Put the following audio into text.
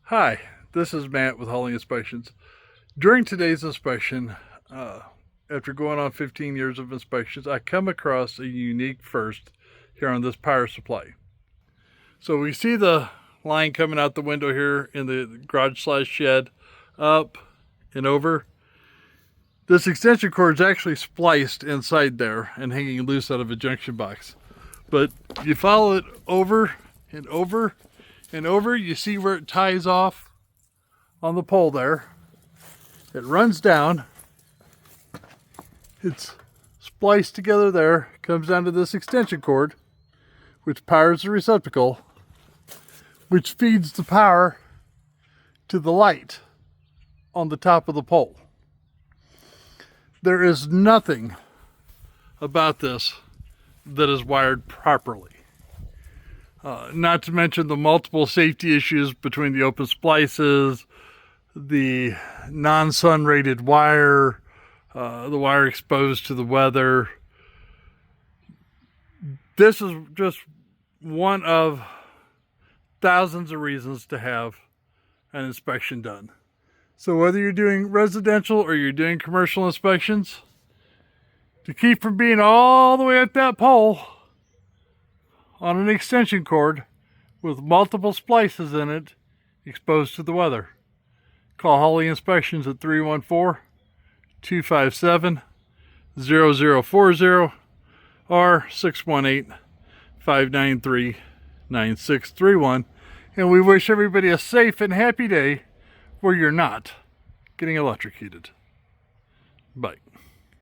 Hi, this is Matt with Hauling Inspections. During today's inspection, after going on 15 years of inspections, I come across a unique first here on this power supply. So we see the line coming out the window here in the garage/shed, up and over. This extension cord is actually spliced inside there and hanging loose out of a junction box. But you follow it over and over and over, you see where it ties off on the pole there. It runs down, it's spliced together there, comes down to this extension cord, which powers the receptacle, which feeds the power to the light on the top of the pole. There is nothing about this that is wired properly. Not to mention the multiple safety issues between the open splices, the non-sun rated wire, the wire exposed to the weather. This is just one of thousands of reasons to have an inspection done. So whether you're doing residential or you're doing commercial inspections, to keep from being all the way at that pole on an extension cord with multiple splices in it exposed to the weather, call Hauling Inspections at 314-257-0040 or 618-593-9631. And we wish everybody a safe and happy day where you're not getting electrocuted. Bye.